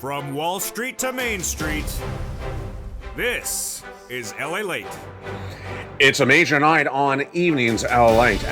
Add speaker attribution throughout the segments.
Speaker 1: From Wall Street to Main Street, this is LALATE.
Speaker 2: It's a major night on evenings LALATE.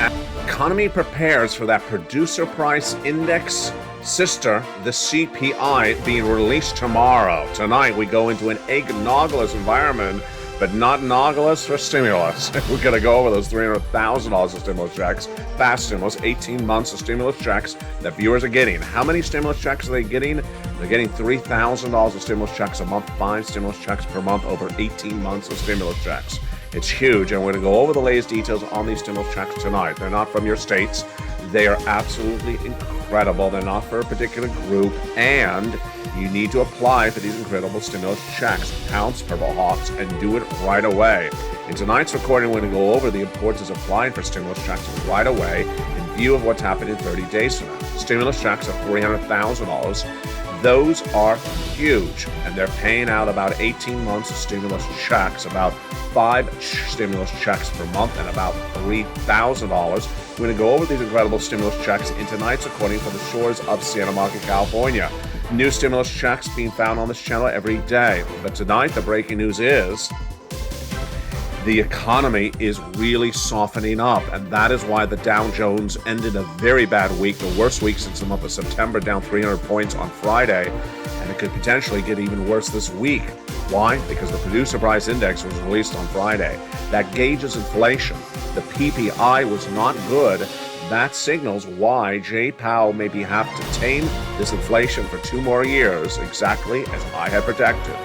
Speaker 2: Economy prepares for that producer price index sister, the CPI, being released tomorrow. Tonight we go into an egg-noggless environment, but not noggless for stimulus. We're going to go over those $300,000 of stimulus checks, fast stimulus, 18 months of stimulus checks that viewers are getting. How many stimulus checks are they getting? They're getting $3,000 of stimulus checks a month, 5 stimulus checks per month, over 18 months of stimulus checks. It's huge, and we're going to go over the latest details on these stimulus checks tonight. They're not from your states. They are absolutely incredible. They're not for a particular group, and you need to apply for these incredible stimulus checks. Pounce, Purple Hawks, and do it right away. In tonight's recording, we're going to go over the importance of applying for stimulus checks right away in view of what's happened in 30 days from now. Stimulus checks of $300,000. Those are huge, and they're paying out about 18 months of stimulus checks, about 5 stimulus checks per month, and about $3,000. We're going to go over these incredible stimulus checks in tonight's recording from the shores of Santa Monica, California. New stimulus checks being found on this channel every day. But tonight, the breaking news is the economy is really softening up, and that is why the Dow Jones ended a very bad week, the worst week since the month of September, down 300 points on Friday, and it could potentially get even worse this week. Why? Because the producer price index was released on Friday. That gauges inflation. The PPI was not good. That signals why Jay Powell maybe have to tame this inflation for 2 more years, exactly as I had predicted.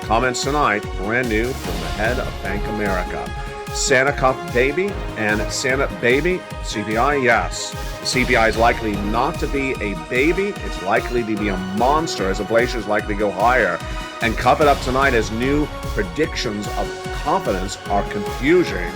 Speaker 2: Comments tonight, brand new from the head of Bank America. Santa Cup baby and Santa baby, CPI, yes. The CPI is likely not to be a baby. It's likely to be a monster as inflation is likely to go higher. And cup it up tonight as new predictions of confidence are confusing.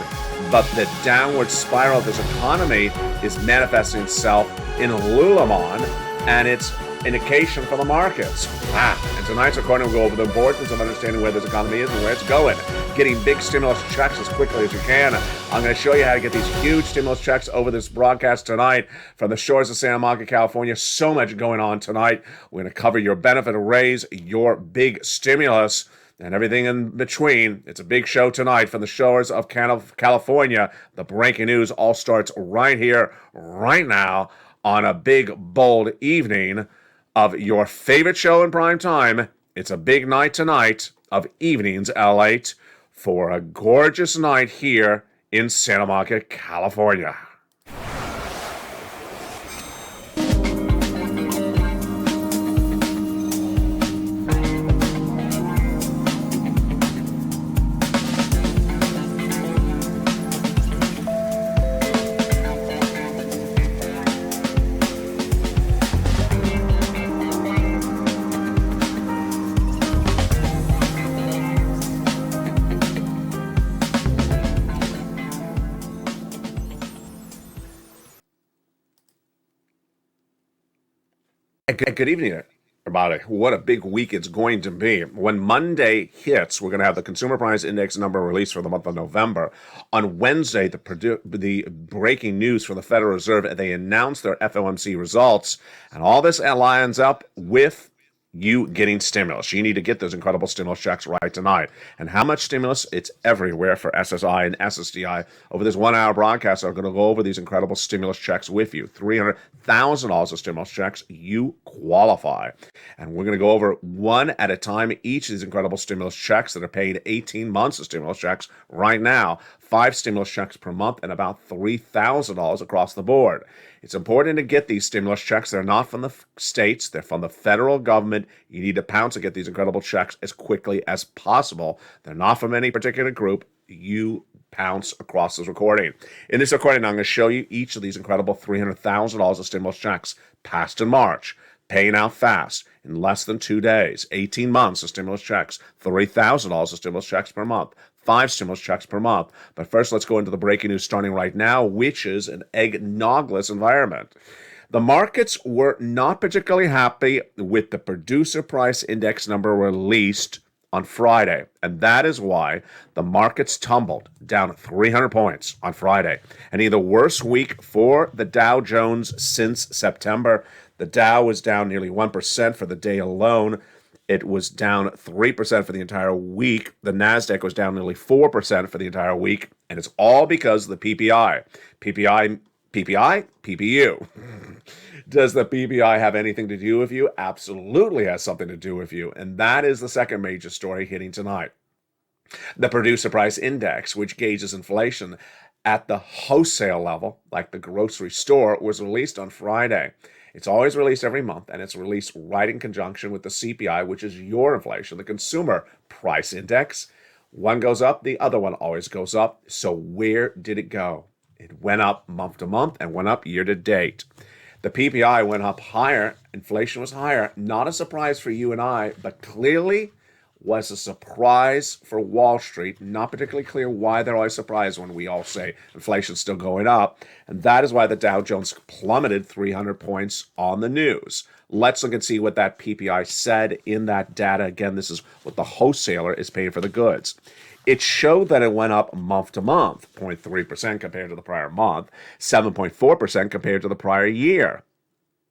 Speaker 2: But the downward spiral of this economy is manifesting itself in Lululemon, and it's indication for the markets. And tonight's recording will go over the importance of understanding where this economy is and where it's going. Getting big stimulus checks as quickly as you can. I'm going to show you how to get these huge stimulus checks over this broadcast tonight from the shores of Santa Monica, California. So much going on tonight. We're going to cover your benefit raise, your big stimulus, and everything in between. It's a big show tonight from the shores of California. The breaking news all starts right here, right now, on a big, bold evening of your favorite show in prime time. It's a big night tonight of Evenings LALATE for a gorgeous night here in Santa Monica, California. Good evening, everybody. What a big week it's going to be. When Monday hits, we're going to have the Consumer Price Index number released for the month of November. On Wednesday, the breaking news from the Federal Reserve, they announced their FOMC results, and all this lines up with you getting stimulus. You need to get those incredible stimulus checks right tonight. And how much stimulus? It's everywhere for SSI and SSDI. Over this 1-hour broadcast, I'm going to go over these incredible stimulus checks with you. $300,000 of stimulus checks. You qualify. And we're going to go over one at a time each of these incredible stimulus checks that are paid 18 months of stimulus checks right now. 5 stimulus checks per month and about $3,000 across the board. It's important to get these stimulus checks. They're not from the states. They're from the federal government. You need to pounce and get these incredible checks as quickly as possible. They're not from any particular group. You pounce across this recording. In this recording, I'm going to show you each of these incredible $300,000 of stimulus checks passed in March, paying out fast in less than 2 days, 18 months of stimulus checks, $3,000 of stimulus checks per month, 5 stimulus checks per month. But first, let's go into the breaking news starting right now, which is an egg-noggless environment. The markets were not particularly happy with the producer price index number released on Friday, and that is why the markets tumbled down 300 points on Friday. And the worst week for the Dow Jones since September. The Dow was down nearly 1% for the day alone. It was down 3% for the entire week. The NASDAQ was down nearly 4% for the entire week. And it's all because of the PPI. PPI, PPU. Does the PPI have anything to do with you? Absolutely has something to do with you. And that is the second major story hitting tonight. The Producer Price Index, which gauges inflation at the wholesale level, like the grocery store, was released on Friday. It's always released every month, and it's released right in conjunction with the CPI, which is your inflation, the Consumer Price Index. One goes up, the other one always goes up. So where did it go? It went up month to month and went up year to date. The PPI went up higher. Inflation was higher. Not a surprise for you and I, but clearly was a surprise for Wall Street. Not particularly clear why they're always surprised when we all say inflation's still going up. And that is why the Dow Jones plummeted 300 points on the news. Let's look and see what that PPI said in that data. Again, this is what the wholesaler is paying for the goods. It showed that it went up month to month, 0.3% compared to the prior month, 7.4% compared to the prior year.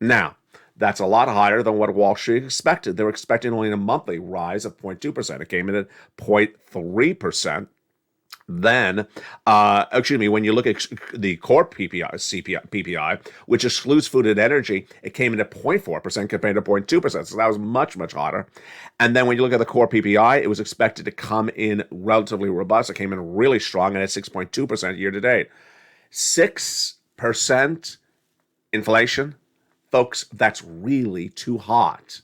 Speaker 2: Now, that's a lot higher than what Wall Street expected. They were expecting only a monthly rise of 0.2%. It came in at 0.3%. Then, when you look at the core PPI, which excludes food and energy, it came in at 0.4% compared to 0.2%. So that was much, much hotter. And then when you look at the core PPI, it was expected to come in relatively robust. It came in really strong and at 6.2% year to date. 6% inflation. Folks, that's really too hot.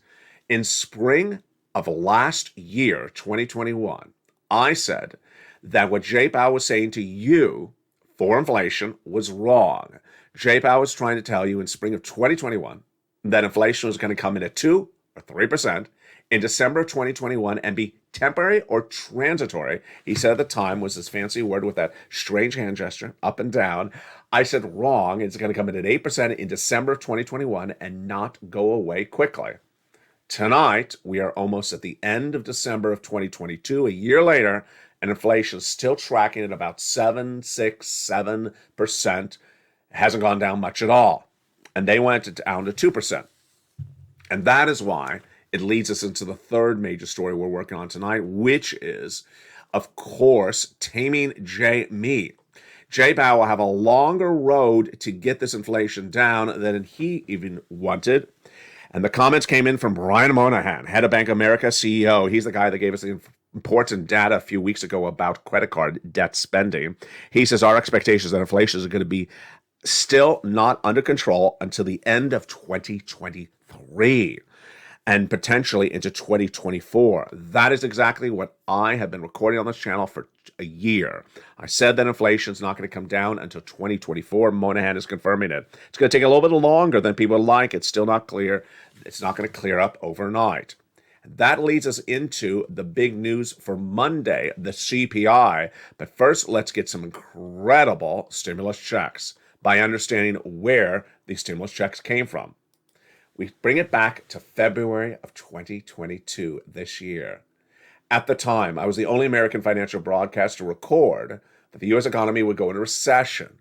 Speaker 2: In spring of last year, 2021, I said that what Jay Powell was saying to you for inflation was wrong. Jay Powell was trying to tell you in spring of 2021 that inflation was going to come in at 2 or 3% in December of 2021 and be temporary or transitory. He said at the time was this fancy word with that strange hand gesture, up and down. I said wrong. It's going to come in at 8% in December of 2021 and not go away quickly. Tonight, we are almost at the end of December of 2022, a year later, and inflation is still tracking at about 7%. It hasn't gone down much at all. And they went down to 2%. And that is why it leads us into the third major story we're working on tonight, which is, of course, taming Jay Powell will have a longer road to get this inflation down than he even wanted. And the comments came in from Brian Moynihan, head of Bank of America, CEO. He's the guy that gave us the important data a few weeks ago about credit card debt spending. He says our expectations that inflation is going to be still not under control until the end of 2023 and potentially into 2024. That is exactly what I have been recording on this channel for a year. I said that inflation is not going to come down until 2024. Moynihan is confirming it. It's going to take a little bit longer than people like. It's still not clear. It's not going to clear up overnight. That leads us into the big news for Monday, the CPI. But first, let's get some incredible stimulus checks by understanding where these stimulus checks came from. We bring it back to February of 2022, this year. At the time, I was the only American financial broadcaster to record that the U.S. economy would go into recession.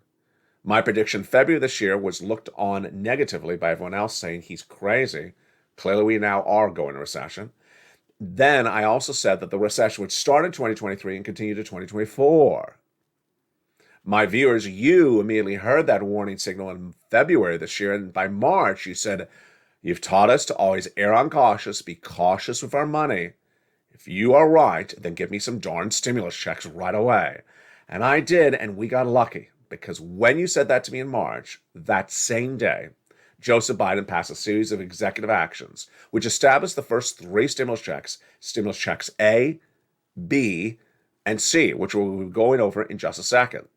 Speaker 2: My prediction February this year was looked on negatively by everyone else, saying he's crazy. Clearly, we now are going into recession. Then I also said that the recession would start in 2023 and continue to 2024. My viewers, you immediately heard that warning signal in February this year, and by March, you said, "You've taught us to always err on cautious, be cautious with our money. If you are right, then give me some darn stimulus checks right away." And I did, and we got lucky, because when you said that to me in March, that same day, Joseph Biden passed a series of executive actions, which established the first 3 stimulus checks A, B, and C, which we'll be going over in just a second.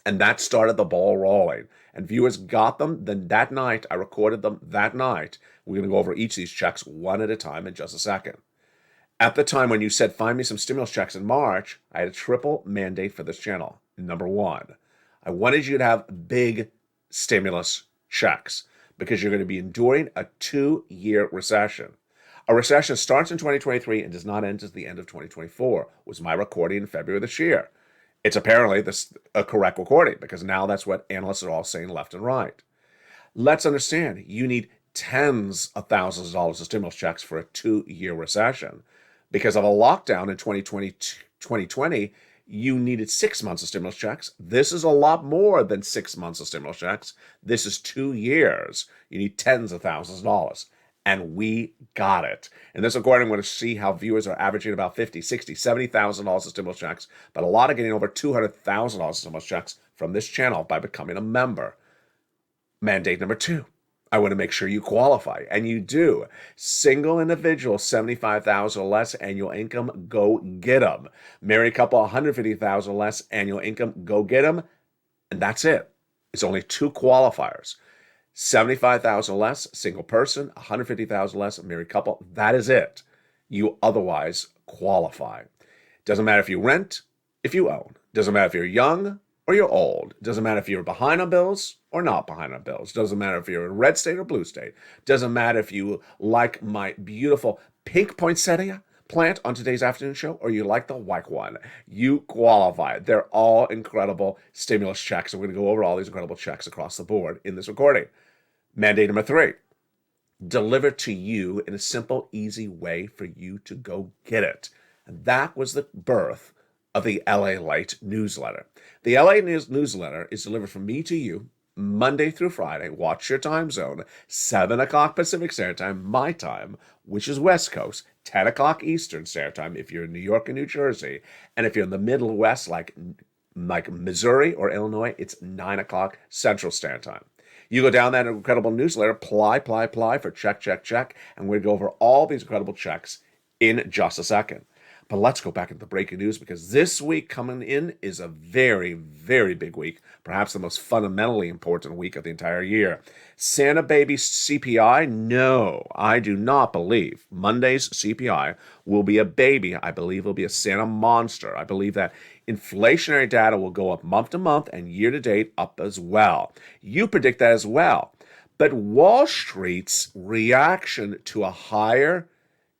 Speaker 2: And that started the ball rolling. And viewers got them. Then that night, I recorded them that night. We're going to go over each of these checks one at a time in just a second. At the time when you said, find me some stimulus checks in March, I had a triple mandate for this channel. Number 1, I wanted you to have big stimulus checks because you're going to be enduring a 2-year recession. A recession starts in 2023 and does not end at the end of 2024, was my recording in February this year. It's apparently a correct recording because now that's what analysts are all saying left and right. Let's understand, you need tens of thousands of dollars of stimulus checks for a 2-year recession. Because of a lockdown in 2020, you needed 6 months of stimulus checks. This is a lot more than 6 months of stimulus checks. This is 2 years. You need tens of thousands of dollars. And we got it. In this recording, we're going to see how viewers are averaging about $50,000, $60,000, $70,000 of stimulus checks, but a lot are getting over $200,000 of stimulus checks from this channel by becoming a member. Mandate number 2. I want to make sure you qualify, and you do. Single individual, $75,000 or less annual income, go get them. Married couple, $150,000 or less annual income, go get them. And that's it. It's only 2 qualifiers. $75,000 or less, single person, $150,000 less, married couple. That is it. You otherwise qualify. Doesn't matter if you rent, if you own. Doesn't matter if you're young or you're old. Doesn't matter if you're behind on bills or not behind on bills. Doesn't matter if you're in red state or blue state. Doesn't matter if you like my beautiful pink poinsettia plant on today's afternoon show or you like the white one. You qualify. They're all incredible stimulus checks. And we're going to go over all these incredible checks across the board in this recording. Mandate number 3. Delivered to you in a simple, easy way for you to go get it. And that was the birth of the LALATE newsletter. The LA newsletter is delivered from me to you Monday through Friday. Watch your time zone. 7 o'clock Pacific Standard Time, my time, which is West Coast. 10 o'clock Eastern Standard Time if you're in New York and New Jersey. And if you're in the Middle West, like Missouri or Illinois, it's 9 o'clock Central Standard Time. You go down that incredible newsletter, apply for check, and we're going to go over all these incredible checks in just a second. But let's go back into the breaking news, because this week coming in is a very, very big week, perhaps the most fundamentally important week of the entire year. Santa baby CPI? No, I do not believe Monday's CPI will be a baby. I believe it'll be a Santa monster. I believe that inflationary data will go up month to month and year to date up as well. You predict that as well. But Wall Street's reaction to a higher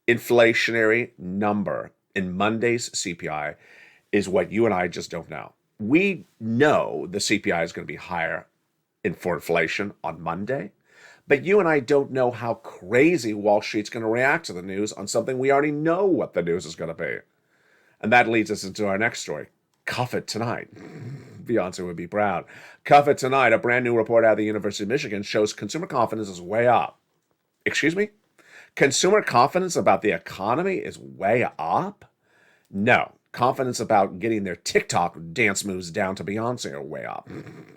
Speaker 2: inflationary number in Monday's CPI is what you and I just don't know. We know the CPI is going to be higher for inflation on Monday, but you and I don't know how crazy Wall Street's going to react to the news on something we already know what the news is going to be. And that leads us into our next story. Cuff it tonight. Beyonce would be proud. Cuff it tonight. A brand new report out of the University of Michigan shows consumer confidence is way up. Excuse me? Consumer confidence about the economy is way up? No. Confidence about getting their TikTok dance moves down to Beyonce are way up.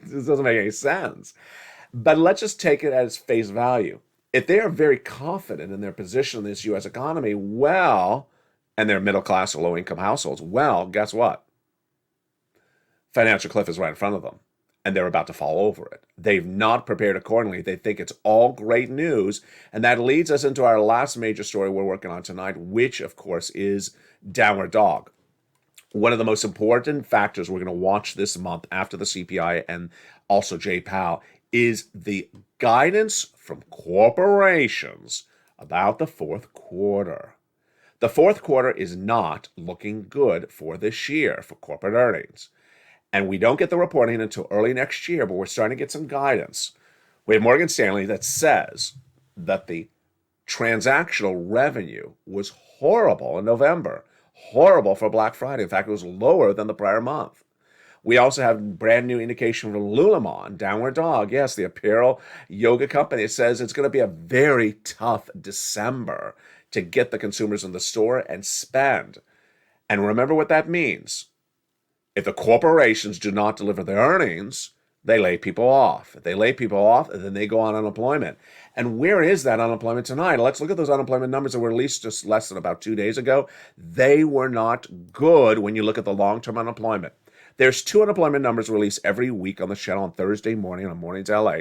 Speaker 2: This doesn't make any sense. But let's just take it as face value. If they are very confident in their position in this U.S. economy, well, and they're middle class or low income households, well, guess what? Financial cliff is right in front of them, and they're about to fall over it. They've not prepared accordingly. They think it's all great news, and that leads us into our last major story we're working on tonight, which, of course, is downward dog. One of the most important factors we're going to watch this month after the CPI and also J. Powell is the guidance from corporations about the fourth quarter. The fourth quarter is not looking good for this year for corporate earnings. And we don't get the reporting until early next year, but we're starting to get some guidance. We have Morgan Stanley that says that the transactional revenue was horrible in November. Horrible for Black Friday. In fact, it was lower than the prior month. We also have brand new indication from Lululemon, downward dog. Yes, the apparel yoga company. It says it's going to be a very tough December to get the consumers in the store and spend. And remember what that means. If the corporations do not deliver their earnings, they lay people off. If they lay people off, then they go on unemployment. And where is that unemployment tonight? Let's look at those unemployment numbers that were released just less than about 2 days ago. They were not good when you look at the long-term unemployment. There's 2 unemployment numbers released every week on the channel on Thursday morning on Mornings LA.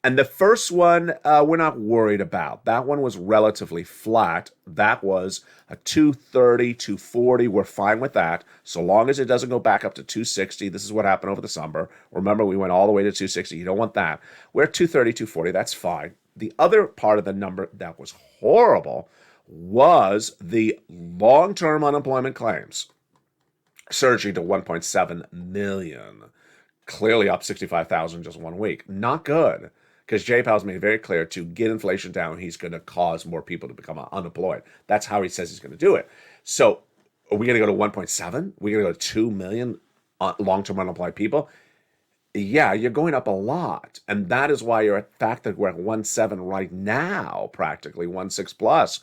Speaker 2: And the first one, we're not worried about. That one was relatively flat. That was a 230, 240. We're fine with that, so long as it doesn't go back up to 260. This is what happened over the summer. Remember, we went all the way to 260. You don't want that. We're at 230, 240. That's fine. The other part of the number that was horrible was the long-term unemployment claims, surging to 1.7 million. Clearly up 65,000 just 1 week. Not good. because Jay Powell's made it very clear to get inflation down, he's going to cause more people to become unemployed. That's how he says he's going to do it. So are we going to go to 1.7? Are we going to go to 2 million long-term unemployed people? Yeah, you're going up a lot. And that is why you're at the fact that we're at 1.7 right now, practically 1.6 plus.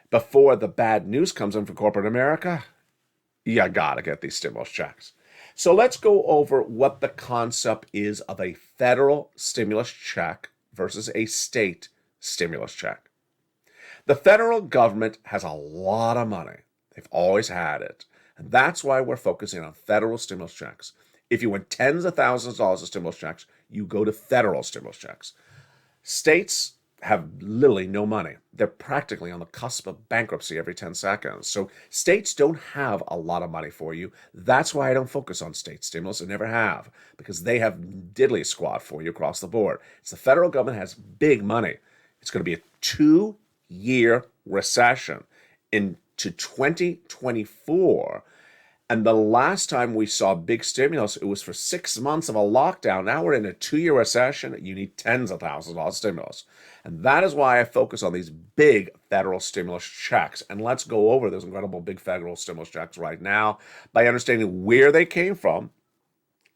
Speaker 2: Before the bad news comes in for corporate America, you got to get these stimulus checks. So let's go over what the concept is of a federal stimulus check versus a state stimulus check. The federal government has a lot of money. They've always had it. And that's why we're focusing on federal stimulus checks. If you want tens of thousands of dollars of stimulus checks, you go to federal stimulus checks. States have literally no money. They're practically on the cusp of bankruptcy every 10 seconds. So states don't have a lot of money for you. That's why I don't focus on state stimulus. I never have, because they have diddly squat for you across the board. It's the federal government has big money. It's going to be a 2-year recession into 2024. And the last time we saw big stimulus, it was for 6 months of a lockdown. Now we're in a 2-year recession. You need tens of thousands of dollars stimulus. And that is why I focus on these big federal stimulus checks. And let's go over those incredible big federal stimulus checks right now by understanding where they came from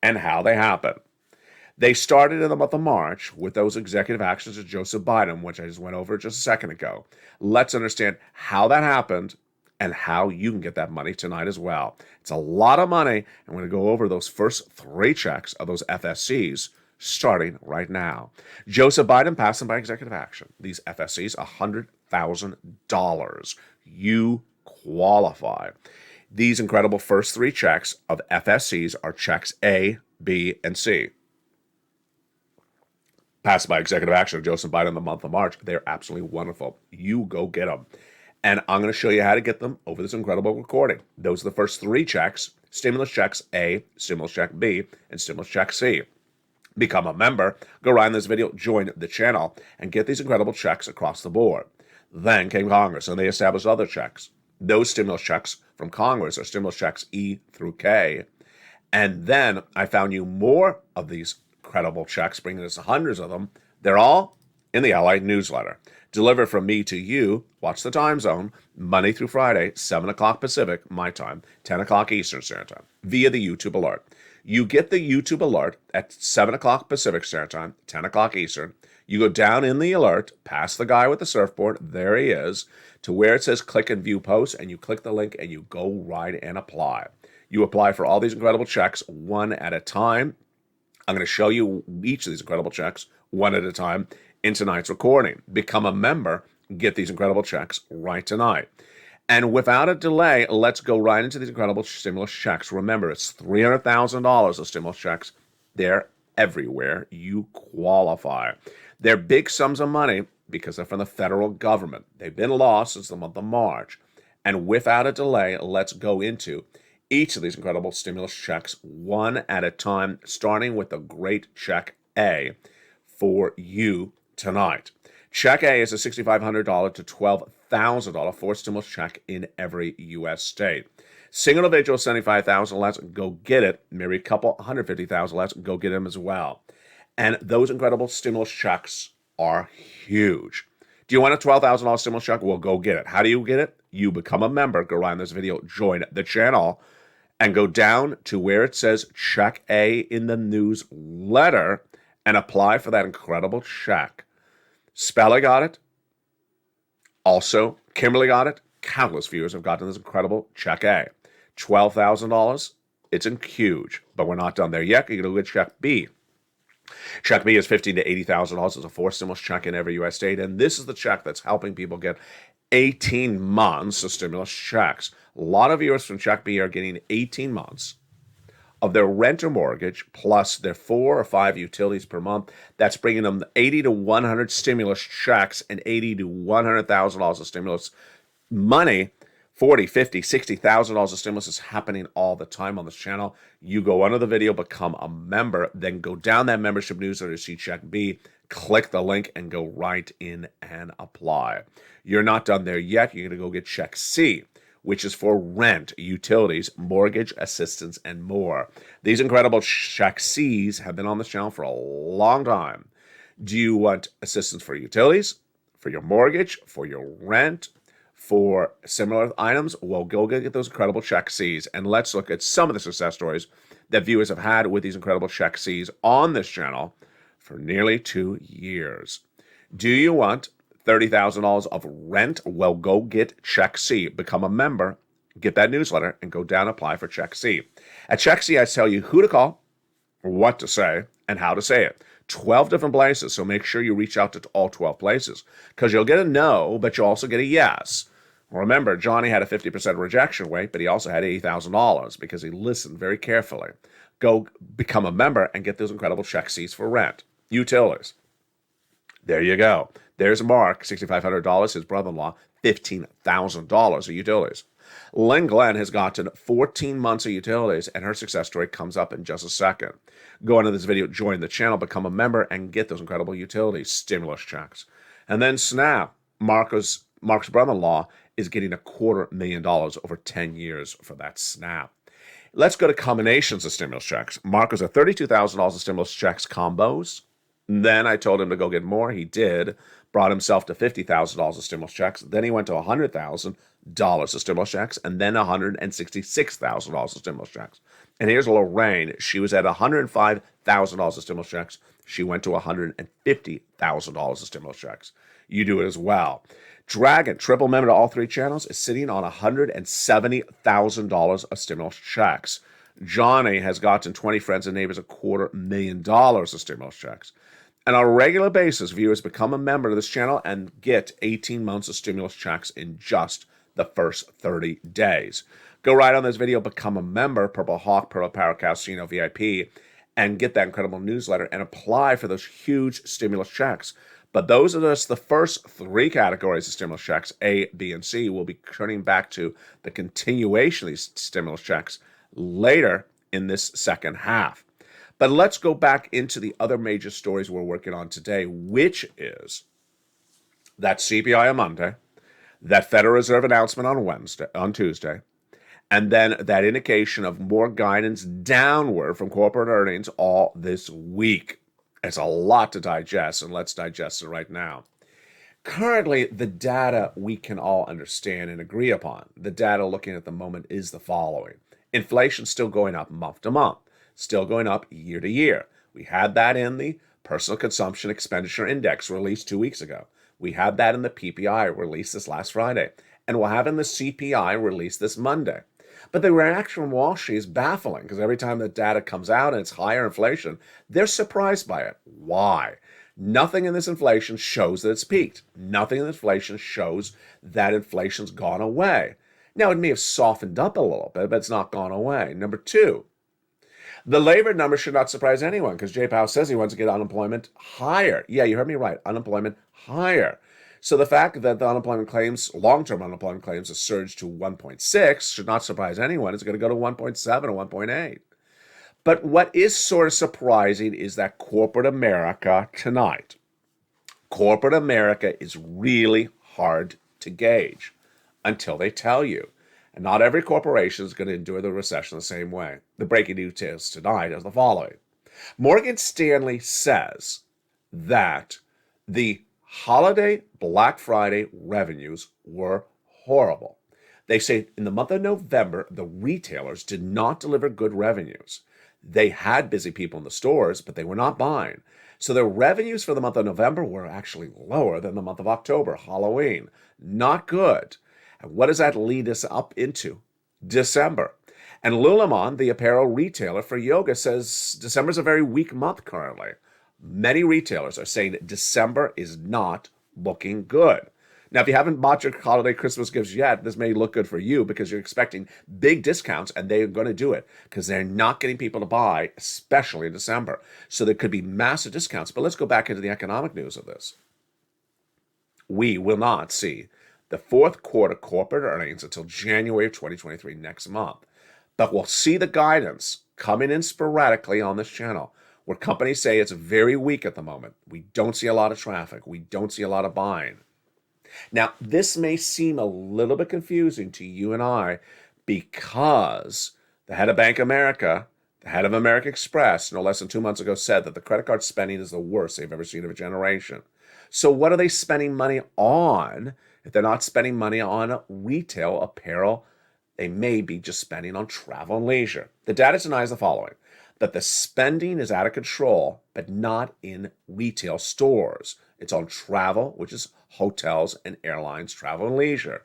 Speaker 2: and how they happened. They started in the month of March with those executive actions of Joseph Biden, which I just went over just a second ago. Let's understand how that happened and how you can get that money tonight as well. It's a lot of money. I'm going to go over those first 3 checks of those FSCs starting right now. Joseph Biden passed them by executive action. These FSCs, $100,000. You qualify. These incredible first 3 checks of FSCs are checks A, B, and C. Passed by executive action of Joseph Biden in the month of March. They're absolutely wonderful. You go get them. And I'm going to show you how to get them over this incredible recording. Those are the first 3 checks: stimulus checks A, stimulus check B, and stimulus check C. Become a member, go right in this video, join the channel, and get these incredible checks across the board. Then came Congress, and they established other checks. Those stimulus checks from Congress are stimulus checks E through K. And then I found you more of these incredible checks, bringing us hundreds of them. They're all in the LA newsletter. Delivered from me to you, watch the time zone, Monday through Friday, 7 o'clock Pacific, my time, 10 o'clock Eastern Standard Time, via the YouTube alert. You get the YouTube alert at 7 o'clock Pacific Standard Time, 10 o'clock Eastern. You go down in the alert, past the guy with the surfboard, there he is, to where it says click and view post, and you click the link and you go right and apply. You apply for all these incredible checks one at a time. I'm going to show you each of these incredible checks one at a time in tonight's recording. Become a member, get these incredible checks right tonight. And without a delay, let's go right into these incredible stimulus checks. Remember, it's $300,000 of stimulus checks. They're everywhere. You qualify. They're big sums of money because they're from the federal government. They've been lost since the month of March. And without a delay, let's go into each of these incredible stimulus checks one at a time, starting with the great check A for you tonight. Check A is a $6,500 to $12,000 forced stimulus check in every U.S. state. Single individual, $75,000 less, go get it. Married couple, $150,000 less, go get them as well. And those incredible stimulus checks are huge. Do you want a $12,000 stimulus check? Well, go get it. How do you get it? You become a member. Go right in this video, join the channel, and go down to where it says check A in the newsletter and apply for that incredible check. Spella got it. Also, Kimberly got it. Countless viewers have gotten this incredible check A. $12,000. It's huge, but we're not done there yet. You're going to get check B. Check B is $15,000 to $80,000. It's a forced stimulus check in every U.S. state, and this is the check that's helping people get 18 months of stimulus checks. A lot of viewers from check B are getting 18 months of their rent or mortgage plus their 4 or 5 utilities per month. That's bringing them 80 to 100 stimulus checks and $80,000 to $100,000 of stimulus money. 40, 50, $60,000 of stimulus is happening all the time on this channel. You go under the video, become a member, then go down that membership newsletter to see check B, click the link, and go right in and apply. You're not done there yet. You're going to go get check C, which is for rent, utilities, mortgage assistance, and more. These incredible check C's have been on this channel for a long time. Do you want assistance for utilities, for your mortgage, for your rent, for similar items? Well, go get those incredible check Cs, and let's look at some of the success stories that viewers have had with these incredible check Cs on this channel for nearly 2 years. Do you want $30,000 of rent? Well, go get Check C. Become a member, get that newsletter, and go down and apply for Check C. At Check C, I tell you who to call, what to say, and how to say it. 12 different places, so make sure you reach out to all 12 places, because you'll get a no, but you'll also get a yes. Remember, Johnny had a 50% rejection rate, but he also had $80,000 because he listened very carefully. Go become a member and get those incredible check Cs for rent. Utilities. There you go. There's Mark, $6,500, his brother-in-law, $15,000 of utilities. Lynn Glenn has gotten 14 months of utilities, and her success story comes up in just a second. Go into this video, join the channel, become a member, and get those incredible utility stimulus checks. And then Snap, Mark's brother-in-law, is getting $250,000 over 10 years for that Snap. Let's go to combinations of stimulus checks. Marcos had $32,000 of stimulus checks combos. Then I told him to go get more. He did. Brought himself to $50,000 of stimulus checks. Then he went to $100,000 of stimulus checks, and then $166,000 of stimulus checks. And here's Lorraine. She was at $105,000 of stimulus checks. She went to $150,000 of stimulus checks. You do it as well. Dragon, triple member to all three channels, is sitting on $170,000 of stimulus checks. Johnny has gotten 20 friends and neighbors $250,000 of stimulus checks. And on a regular basis, viewers become a member of this channel and get 18 months of stimulus checks in just the first 30 days. Go right on this video, become a member, Purple Hawk, Purple Power Casino VIP, and get that incredible newsletter and apply for those huge stimulus checks. But those are just the first three categories of stimulus checks, A, B, and C. We'll be turning back to the continuation of these stimulus checks later in this second half. But let's go back into the other major stories we're working on today, which is that CPI on Monday, that Federal Reserve announcement on Tuesday, and then that indication of more guidance downward from corporate earnings all this week. It's a lot to digest, and let's digest it right now. Currently, the data we can all understand and agree upon, the data looking at the moment is the following. Inflation still going up month to month, still going up year to year. We had that in the Personal Consumption Expenditure Index released 2 weeks ago. We had that in the PPI released this last Friday. And we'll have in the CPI released this Monday. But the reaction from Wall Street is baffling because every time the data comes out and it's higher inflation, they're surprised by it. Why? Nothing in this inflation shows that it's peaked. Nothing in this inflation shows that inflation's gone away. Now, it may have softened up a little bit, but it's not gone away. Number two, the labor number should not surprise anyone because Jay Powell says he wants to get unemployment higher. Yeah, you heard me right. Unemployment higher. So the fact that the unemployment claims, long-term unemployment claims, have surged to 1.6 should not surprise anyone. It's going to go to 1.7 or 1.8. But what is sort of surprising is that corporate America tonight. Corporate America is really hard to gauge until they tell you. And not every corporation is going to endure the recession the same way. The breaking news tonight is the following. Morgan Stanley says that the holiday Black Friday revenues were horrible. They say in the month of November, the retailers did not deliver good revenues. They had busy people in the stores, but they were not buying. So their revenues for the month of November were actually lower than the month of October, Halloween. Not good. And what does that lead us up into? December. And Lululemon, the apparel retailer for yoga, says December is a very weak month currently. Many retailers are saying that December is not looking good. Now, if you haven't bought your holiday Christmas gifts yet, this may look good for you because you're expecting big discounts, and they're going to do it because they're not getting people to buy, especially in December. So there could be massive discounts. But let's go back into the economic news of this. We will not see the fourth quarter corporate earnings until January of 2023 next month. But we'll see the guidance coming in sporadically on this channel where companies say it's very weak at the moment. We don't see a lot of traffic. We don't see a lot of buying. Now, this may seem a little bit confusing to you and I because the head of Bank of America, the head of American Express, no less than 2 months ago, said that the credit card spending is the worst they've ever seen of a generation. So what are they spending money on? If they're not spending money on retail apparel, they may be just spending on travel and leisure. The data denies the following: that the spending is out of control, but not in retail stores. It's on travel, which is hotels and airlines, travel and leisure.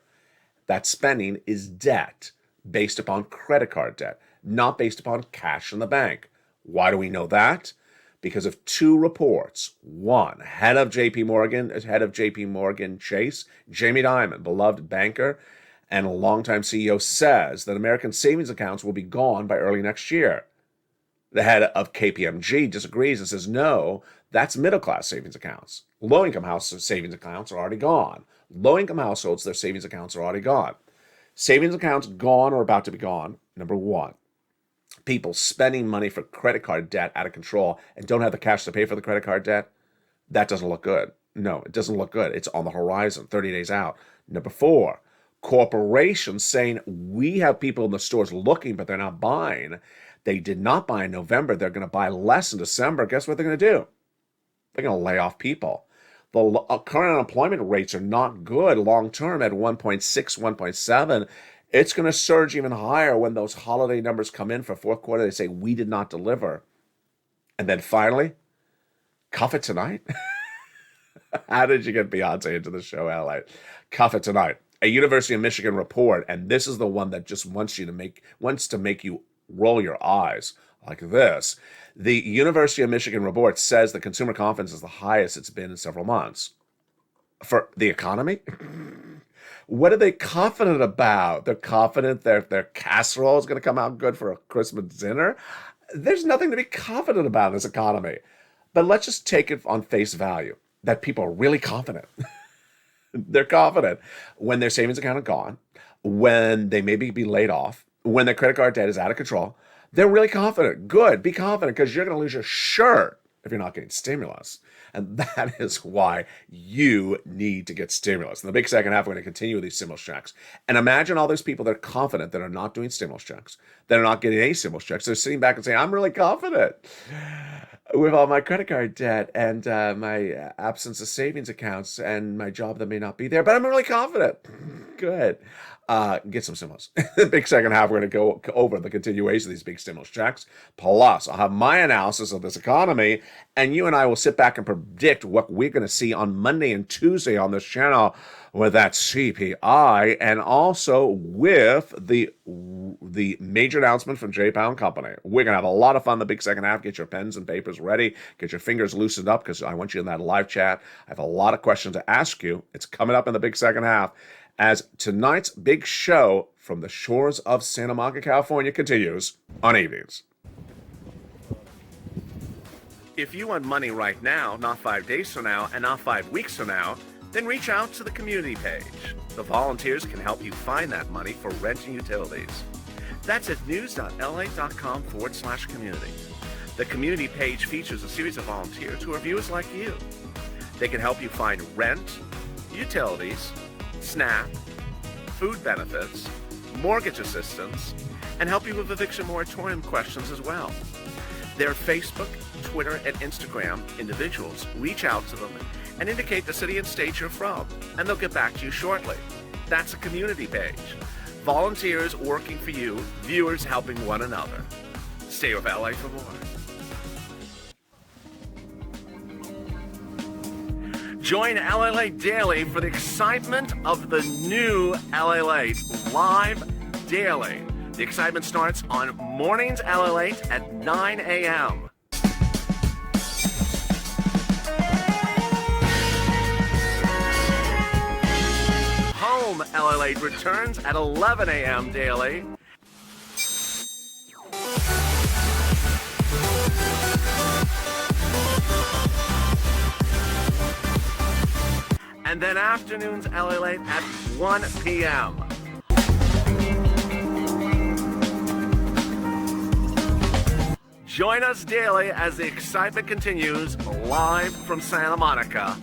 Speaker 2: That spending is debt based upon credit card debt, not based upon cash in the bank. Why do we know that? Because of two reports. One, head of JP Morgan Chase, Jamie Dimon, beloved banker and a longtime CEO, says that American savings accounts will be gone by early next year. The head of KPMG disagrees and says, no, that's middle-class savings accounts. Low-income household savings accounts are already gone. Low-income households, their savings accounts are already gone. Savings accounts gone or about to be gone, number one. People spending money for credit card debt out of control and don't have the cash to pay for the credit card debt, that doesn't look good. No, it doesn't look good. It's on the horizon, 30 days out. Number four, corporations saying we have people in the stores looking, but they're not buying. They did not buy in November. They're going to buy less in December. Guess what they're going to do? They're going to lay off people. The current unemployment rates are not good long-term at 1.6, 1.7. It's going to surge even higher when those holiday numbers come in for fourth quarter. They say, we did not deliver. And then finally, cuff it tonight. How did you get Beyonce into the show, LA? Cuff it tonight. A University of Michigan report, and this is the one that just wants to make you roll your eyes like this. The University of Michigan report says that consumer confidence is the highest it's been in several months. For the economy? What are they confident about? They're confident their casserole is going to come out good for a Christmas dinner? There's nothing to be confident about in this economy. But let's just take it on face value that people are really confident. They're confident when their savings account is gone, when they maybe be laid off, when their credit card debt is out of control. They're really confident. Good, be confident, because you're going to lose your shirt if you're not getting stimulus. And that is why you need to get stimulus. In the big second half, we're going to continue with these stimulus checks. And imagine all those people that are confident that are not doing stimulus checks, that are not getting any stimulus checks. They're sitting back and saying, I'm really confident with all my credit card debt and my absence of savings accounts and my job that may not be there, but I'm really confident. Good. Get some stimulus. The big second half, we're going to go over the continuation of these big stimulus checks. Plus, I'll have my analysis of this economy, and you and I will sit back and predict what we're going to see on Monday and Tuesday on this channel with that CPI, and also with the major announcement from J. Powell Company. We're going to have a lot of fun the big second half. Get your pens and papers ready. Get your fingers loosened up, because I want you in that live chat. I have a lot of questions to ask you. It's coming up in the big second half, as tonight's big show from the shores of Santa Monica, California continues on Evenings. If you want money right now, not 5 days from now, and not 5 weeks from now, then reach out to the community page. The volunteers can help you find that money for rent and utilities. That's at news.la.com/community. The community page features a series of volunteers who are viewers like you. They can help you find rent, utilities, SNAP, food benefits, mortgage assistance, and help you with eviction moratorium questions as well. Their Facebook, Twitter, and Instagram individuals reach out to them and indicate the city and state you're from, and they'll get back to you shortly. That's a community page. Volunteers working for you, viewers helping one another. Stay with LA for more. Join LALATE Daily for the excitement of the new LALATE live daily. The excitement starts on mornings LALATE at 9 a.m. Home LALATE returns at 11 a.m. daily. And then afternoons LALATE at 1 p.m. Join us daily as the excitement continues live from Santa Monica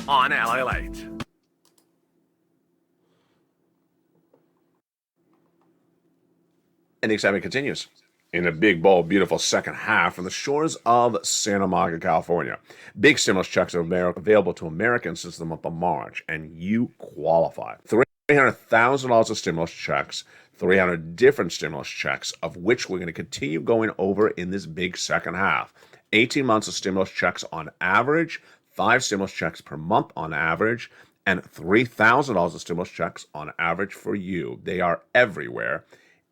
Speaker 2: on LALATE. And the excitement continues. In a big, bold, beautiful second half from the shores of Santa Monica, California. Big stimulus checks are available to Americans since the month of March, and you qualify. $300,000 of stimulus checks, 300 different stimulus checks, of which we're going to continue going over in this big second half. 18 months of stimulus checks on average, 5 stimulus checks per month on average, and $3,000 of stimulus checks on average for you. They are everywhere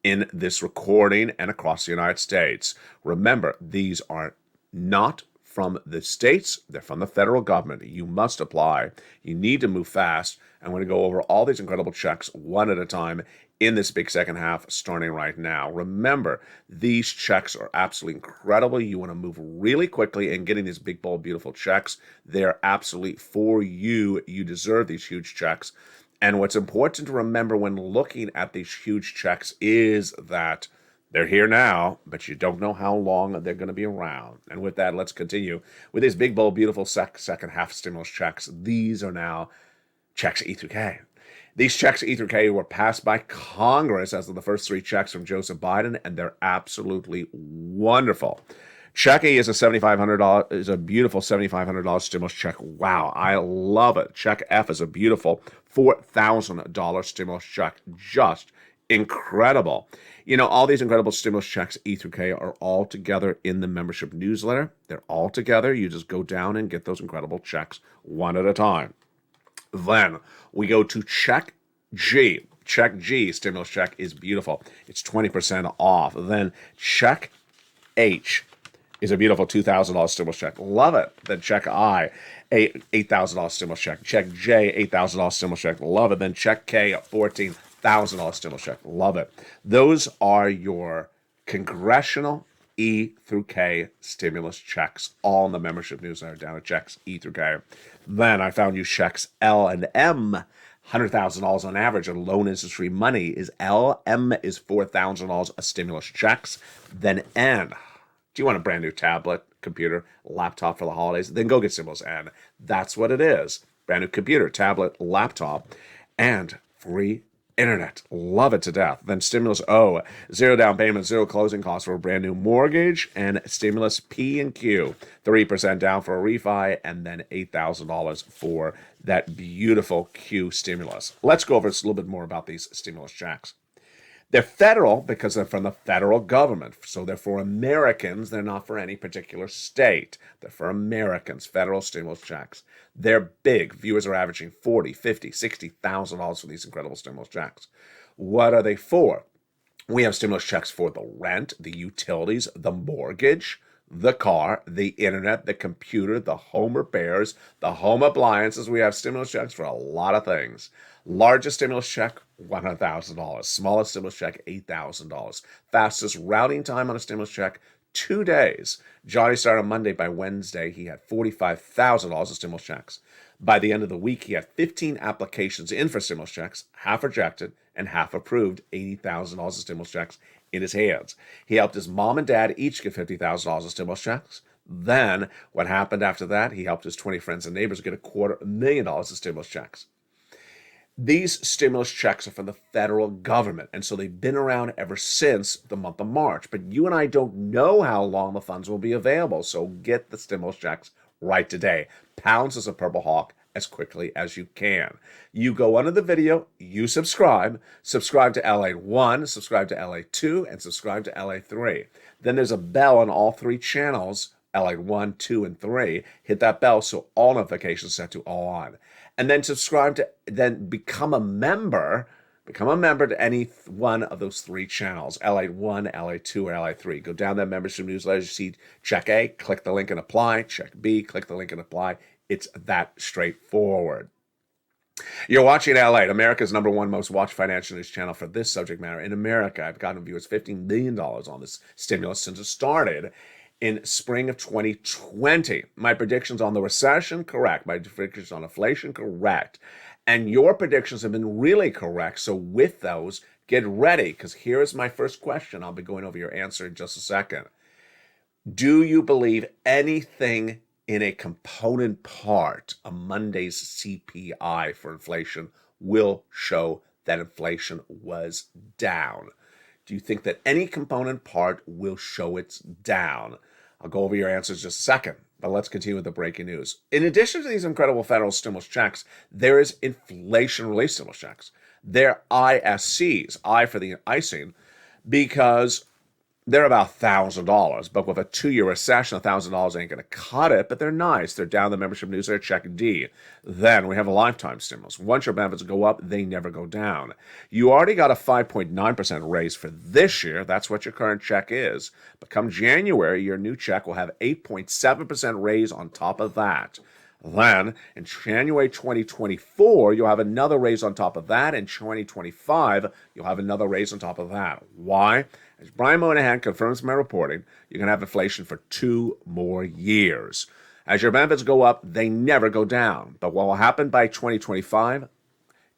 Speaker 2: in this recording and across the United States. Remember, these are not from the states, they're from the federal government. You must apply. You need to move fast. I'm going to go over all these incredible checks one at a time in this big second half starting right now. Remember, these checks are absolutely incredible. You want to move really quickly and getting these big, bold, beautiful checks. They're absolutely for you. You deserve these huge checks. And what's important to remember when looking at these huge checks is that they're here now, but you don't know how long they're going to be around. And with that, let's continue with these big, bold, beautiful second half stimulus checks. These are now checks E through K. These checks E through K were passed by Congress as of the first 3 checks from Joseph Biden, and they're absolutely wonderful. Check E is a beautiful $7,500 stimulus check. Wow, I love it. Check F is a beautiful $4,000 stimulus check. Just incredible. You know, all these incredible stimulus checks, E through K, are all together in the membership newsletter. They're all together. You just go down and get those incredible checks one at a time. Then we go to check G. Check G, stimulus check, is beautiful. It's 20% off. Then check H is a beautiful $2,000 stimulus check. Love it. Then check I, $8,000 stimulus check. Check J, $8,000 stimulus check. Love it. Then check K, $14,000 stimulus check. Love it. Those are your congressional E through K stimulus checks, all in the membership newsletter down at checks E through K. Then I found you checks L and M. $100,000 on average of loan interest-free money is L. M is $4,000 of stimulus checks. Then N. Do you want a brand new tablet, computer, laptop for the holidays? Then go get stimulus N. That's what it is. Brand new computer, tablet, laptop, and free internet. Love it to death. Then stimulus O, 0 down payment, 0 closing costs for a brand new mortgage, and stimulus P and Q, 3% down for a refi, and then $8,000 for that beautiful Q stimulus. Let's go over a little bit more about these stimulus checks. They're federal because they're from the federal government. So they're for Americans. They're not for any particular state. They're for Americans, federal stimulus checks. They're big. Viewers are averaging $40,000, $50,000, $60,000 for these incredible stimulus checks. What are they for? We have stimulus checks for the rent, the utilities, the mortgage, the car, the internet, the computer, the home repairs, the home appliances. We have stimulus checks for a lot of things. Largest stimulus check, $100,000. Smallest stimulus check, $8,000. Fastest routing time on a stimulus check, 2 days. Johnny started on Monday. By Wednesday, he had $45,000 of stimulus checks. By the end of the week, he had 15 applications in for stimulus checks, half rejected and half approved, $80,000 of stimulus checks in his hands. He helped his mom and dad each get $50,000 of stimulus checks. Then, what happened after that? He helped his 20 friends and neighbors get $250,000 of stimulus checks. These stimulus checks are from the federal government, and so they've been around ever since the month of March. But you and I don't know how long the funds will be available, so get the stimulus checks right today. Pounds as a Purple Hawk as quickly as you can. You go under the video, you subscribe to LA1, subscribe to LA2, and subscribe to LA3. Then there's a bell on all 3 channels, LA1, 2, and 3. Hit that bell so all notifications set to all on. And then become a member to any one of those 3 channels, LA1, LA2, or LA3. Go down that membership newsletter, you see check A, click the link and apply. Check B, click the link and apply. It's that straightforward. You're watching LALATE, America's #1 most watched financial news channel for this subject matter. In America, I've gotten viewers $15 million on this stimulus since it started in spring of 2020. My predictions on the recession, correct. My predictions on inflation, correct. And your predictions have been really correct. So with those, get ready, because here's my first question. I'll be going over your answer in just a second. Do you believe anything in a component part of Monday's CPI for inflation will show that inflation was down? Do you think that any component part will show it's down? I'll go over your answers in just a second, but let's continue with the breaking news. In addition to these incredible federal stimulus checks, there is inflation relief stimulus checks. They're ISCs, I for the icing, because they're about $1,000, but with a 2-year recession, $1,000 ain't going to cut it, but they're nice. They're down the membership newsletter, check D. Then we have a lifetime stimulus. Once your benefits go up, they never go down. You already got a 5.9% raise for this year. That's what your current check is. But come January, your new check will have 8.7% raise on top of that. Then, in January 2024, you'll have another raise on top of that. In 2025, you'll have another raise on top of that. Why? As Brian Moynihan confirms in my reporting, you're going to have inflation for 2 more years. As your benefits go up, they never go down. But what will happen by 2025?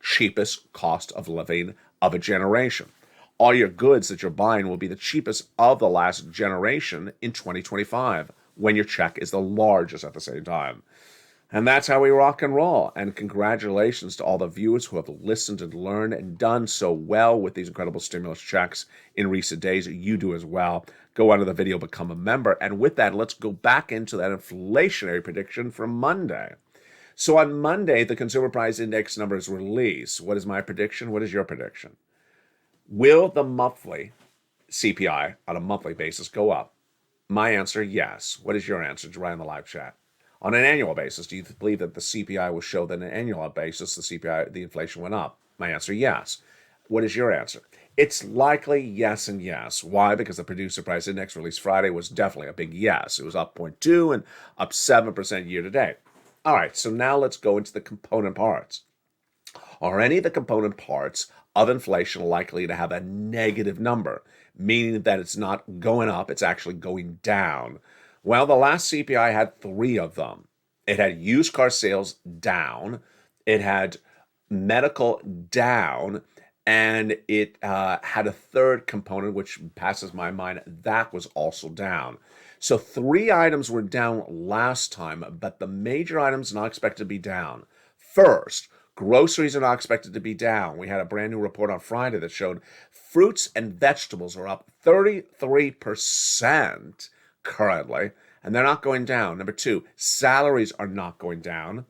Speaker 2: Cheapest cost of living of a generation. All your goods that you're buying will be the cheapest of the last generation in 2025, when your check is the largest at the same time. And that's how we rock and roll. And congratulations to all the viewers who have listened and learned and done so well with these incredible stimulus checks in recent days. You do as well. Go under the video, become a member. And with that, let's go back into that inflationary prediction for Monday. So on Monday, the Consumer Price Index number is released. What is my prediction? What is your prediction? Will the monthly CPI on a monthly basis go up? My answer, yes. What is your answer? Write in the live chat. On an annual basis, do you believe that the CPI will show that on an annual basis the CPI, the inflation went up? My answer, yes. What is your answer? It's likely yes and yes. Why? Because the Producer Price Index released Friday was definitely a big yes. It was up 0.2 and up 7% year to date. All right, so now let's go into the component parts. Are any of the component parts of inflation likely to have a negative number, meaning that it's not going up, it's actually going down? Well, the last CPI had 3 of them. It had used car sales down, it had medical down, and it had a third component, which passes my mind, that was also down. So 3 items were down last time, but the major items not expected to be down. First, groceries are not expected to be down. We had a brand new report on Friday that showed fruits and vegetables are up 33% currently, and they're not going down. Number 2, salaries are not going down.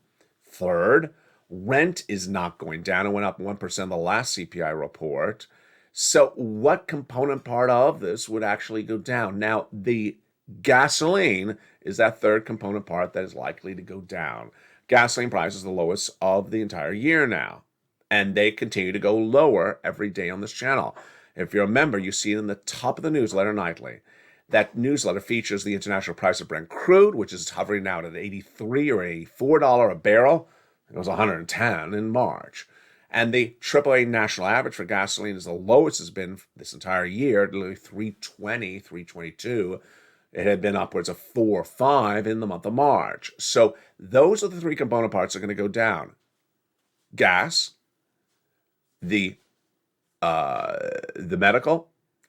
Speaker 2: Third, rent is not going down. It went up 1% in the last CPI report. So what component part of this would actually go down? Now, the gasoline is that third component part that is likely to go down. Gasoline price is the lowest of the entire year now, and they continue to go lower every day on this channel. If you're a member, you see it in the top of the newsletter nightly. That newsletter features the international price of Brent crude, which is hovering now at $83 or $84 a barrel. It was $110 in March. And the AAA national average for gasoline is the lowest it's been this entire year, literally $3.20, $3.22. It had been upwards of $4 or $5 in the month of March. So those are the 3 component parts that are going to go down. Gas, the medical,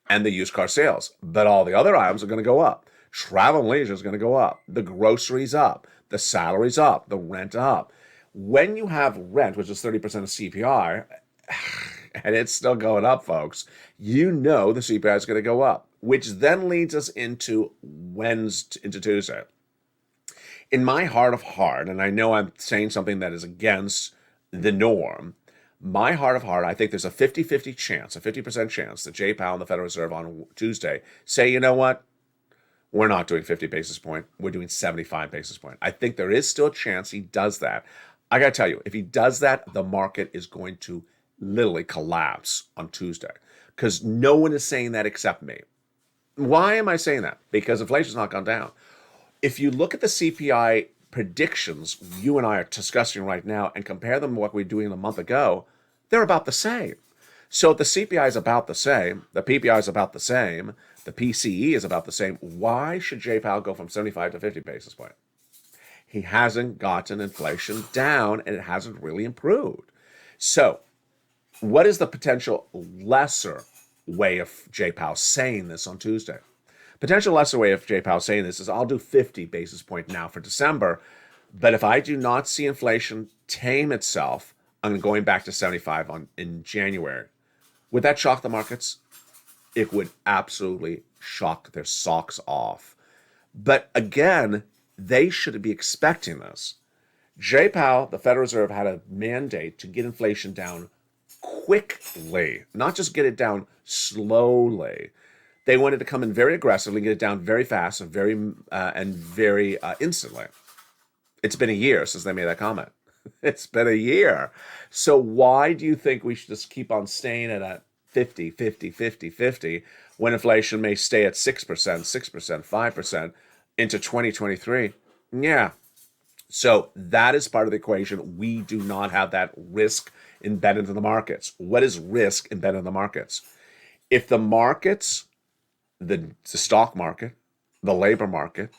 Speaker 2: and the used car sales. But all the other items are going to go up. Travel and leisure is going to go up. The groceries up. The salaries up. The rent up. When you have rent, which is 30% of CPI, and it's still going up, folks, you know the CPI is going to go up, which then leads us into Tuesday. In my heart of heart, and I know I'm saying something that is against the norm, my heart of heart, I think there's a 50-50 chance, a 50% chance that Jay Powell and the Federal Reserve on Tuesday say, you know what? We're not doing 50 basis point. We're doing 75 basis point. I think there is still a chance he does that. I got to tell you, if he does that, the market is going to literally collapse on Tuesday because no one is saying that except me. Why am I saying that? Because inflation's not gone down. If you look at the CPI predictions you and I are discussing right now and compare them to what we were doing a month ago, they're about the same. So if the CPI is about the same, the PPI is about the same, the PCE is about the same, why should Jay Powell go from 75 to 50 basis point? He hasn't gotten inflation down and it hasn't really improved. So what is the potential lesser way of Jay Powell saying this on Tuesday? Potential lesser way of Jay Powell saying this is I'll do 50 basis point now for December, but if I do not see inflation tame itself, I'm going back to 75 in January. Would that shock the markets? it would absolutely shock their socks off. But again, they should be expecting this. Jay Powell, the Federal Reserve, had a mandate to get inflation down quickly, not just get it down slowly. They wanted to come in very aggressively, get it down very fast and very instantly. It's been a year since they made that comment. It's been a year. So why do you think we should just keep on staying at a 50, 50, 50, 50 when inflation may stay at 6%, 6%, 5% into 2023? Yeah. So that is part of the equation. We do not have that risk embedded in the markets. What is risk embedded in the markets? If the markets, the stock market, the labor market,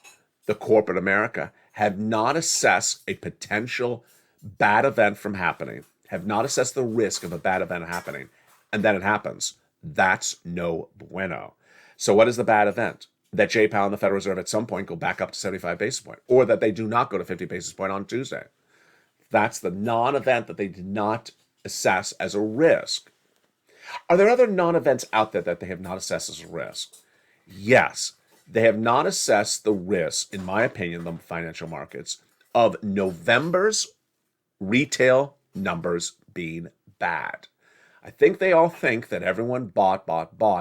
Speaker 2: the corporate America have not assessed a potential bad event from happening, have not assessed the risk of a bad event happening, and then it happens, that's no bueno. So what is the bad event? That Jay Powell and the Federal Reserve at some point go back up to 75 basis points, or that they do not go to 50 basis point on Tuesday. That's the non-event that they did not assess as a risk. Are there other non-events out there that they have not assessed as a risk? Yes. They have not assessed the risk, in my opinion, the financial markets, of November's retail numbers being bad. I think they all think that everyone bought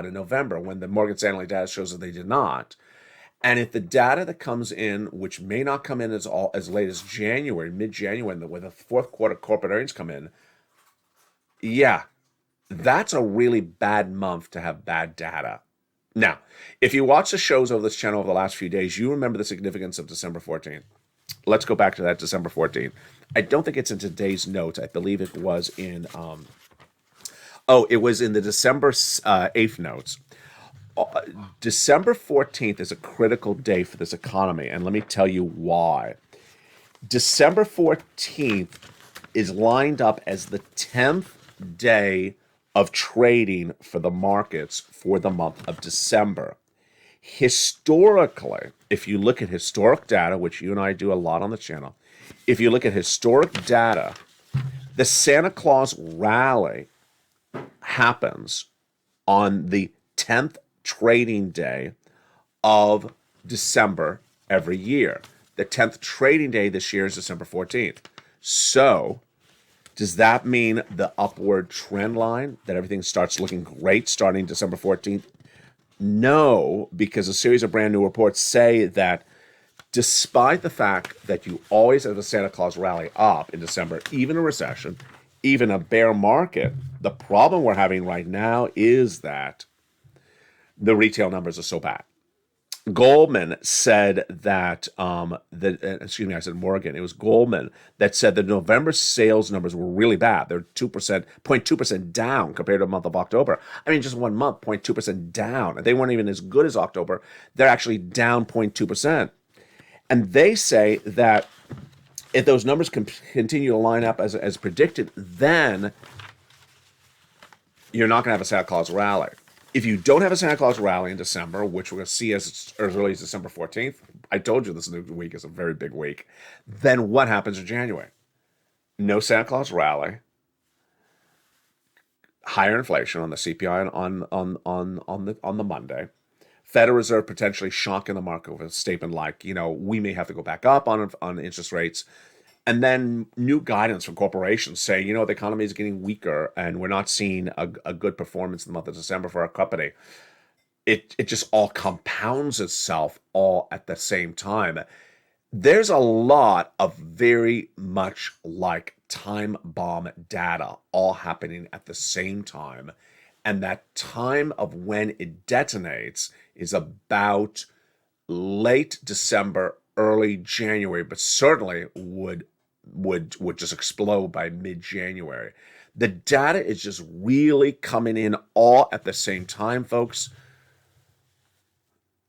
Speaker 2: in November when the Morgan Stanley data shows that they did not. And if the data that comes in, which may not come in as late as January, mid-January, when the fourth quarter corporate earnings come in, yeah, that's a really bad month to have bad data. Now, if you watch the shows over this channel over the last few days, you remember the significance of December 14th. Let's go back to that December 14th. I don't think it's in today's notes. I believe it was in... it was in the December 8th notes. December 14th is a critical day for this economy, and let me tell you why. December 14th is lined up as the 10th day of trading for the markets for the month of December. Historically, if you look at historic data, which you and I do a lot on the channel, if you look at historic data, the Santa Claus rally happens on the 10th trading day of December every year. The 10th trading day this year is December 14th. So does that mean the upward trend line, that everything starts looking great starting December 14th? No, because a series of brand new reports say that despite the fact that you always have a Santa Claus rally up in December, even a recession, even a bear market, the problem we're having right now is that the retail numbers are so bad. Goldman said that, I said Morgan. It was Goldman that said that November sales numbers were really bad. They're 0.2% down compared to the month of October. I mean, just 1 month, 0.2% down. They weren't even as good as October. They're actually down 0.2%. And they say that if those numbers continue to line up as predicted, then you're not going to have a Santa Claus rally. If you don't have a Santa Claus rally in December, which we're going to see as early as December 14th, I told you this week is a very big week, then what happens in January? No Santa Claus rally, higher inflation on the CPI on the Monday, Federal Reserve potentially shocking the market with a statement like, we may have to go back up on interest rates. And then new guidance from corporations saying, the economy is getting weaker and we're not seeing a good performance in the month of December for our company. It just all compounds itself all at the same time. There's a lot of very much like time bomb data all happening at the same time. And that time of when it detonates is about late December, early January, but certainly would just explode by mid-January. The data is just really coming in all at the same time, folks.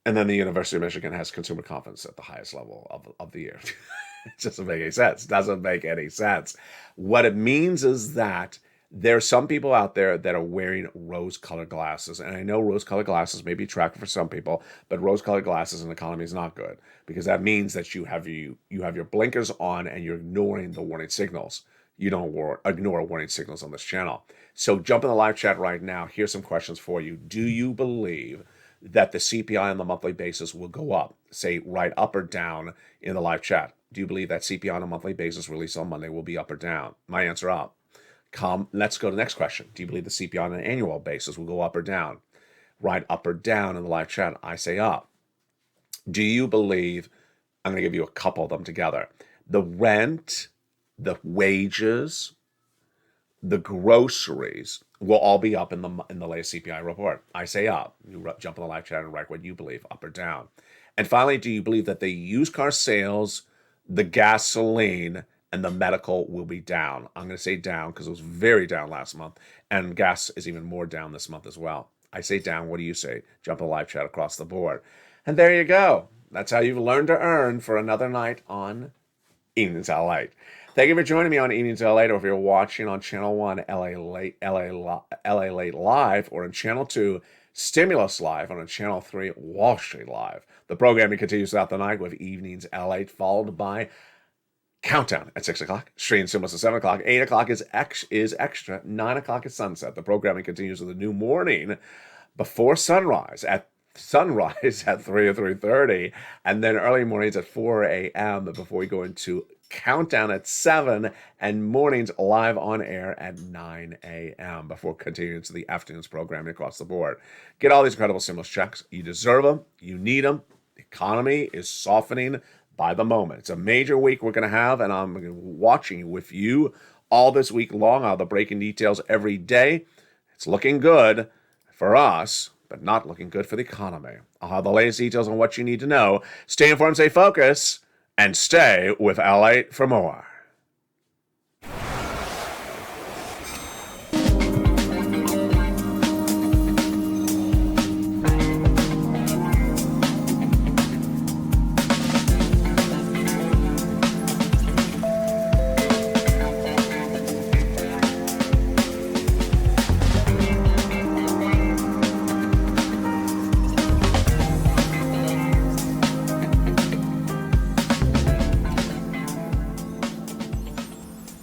Speaker 2: And then the University of Michigan has consumer confidence at the highest level of the year. It doesn't make any sense. Doesn't make any sense. What it means is that there are some people out there that are wearing rose-colored glasses. And I know rose-colored glasses may be attractive for some people, but rose-colored glasses in the economy is not good, because that means that you have your blinkers on and you're ignoring the warning signals. you don't ignore warning signals on this channel. So jump in the live chat right now. Here's some questions for you. Do you believe that the CPI on the monthly basis will go up? Say right up or down in the live chat. Do you believe that CPI on a monthly basis released on Monday will be up or down? My answer, up. Let's go to the next question. Do you believe the CPI on an annual basis will go up or down? Right up or down in the live chat. I say up. Do you believe, I'm going to give you a couple of them together, the rent, the wages, the groceries will all be up in the latest CPI report? I say up. You jump in the live chat and write what you believe, up or down. And finally, do you believe that the used car sales, the gasoline, and the medical will be down? I'm going to say down because it was very down last month, and gas is even more down this month as well. I say down. What do you say? Jump in the live chat across the board. And there you go. That's how you've learned to earn for another night on Evenings LALATE. Thank you for joining me on Evenings LALATE, or if you're watching on Channel 1, LALATE Live, or on Channel 2, Stimulus Live, or on Channel 3, Wall Street Live. The programming continues throughout the night with Evenings LALATE, followed by Countdown at 6 o'clock, Stream Stimulus at 7 o'clock, 8 o'clock is extra, 9 o'clock is sunset. The programming continues with the new morning before sunrise at 3 or 3:30, and then early mornings at 4 a.m. before we go into Countdown at 7, and mornings live on air at 9 a.m. before continuing to the afternoon's programming across the board. Get all these incredible stimulus checks. You deserve them. You need them. The economy is softening by the moment. It's a major week we're going to have, and I'm watching with you all this week long. I'll have the breaking details every day. It's looking good for us, but not looking good for the economy. I'll have the latest details on what you need to know. Stay informed, stay focused, and stay with LALATE for more.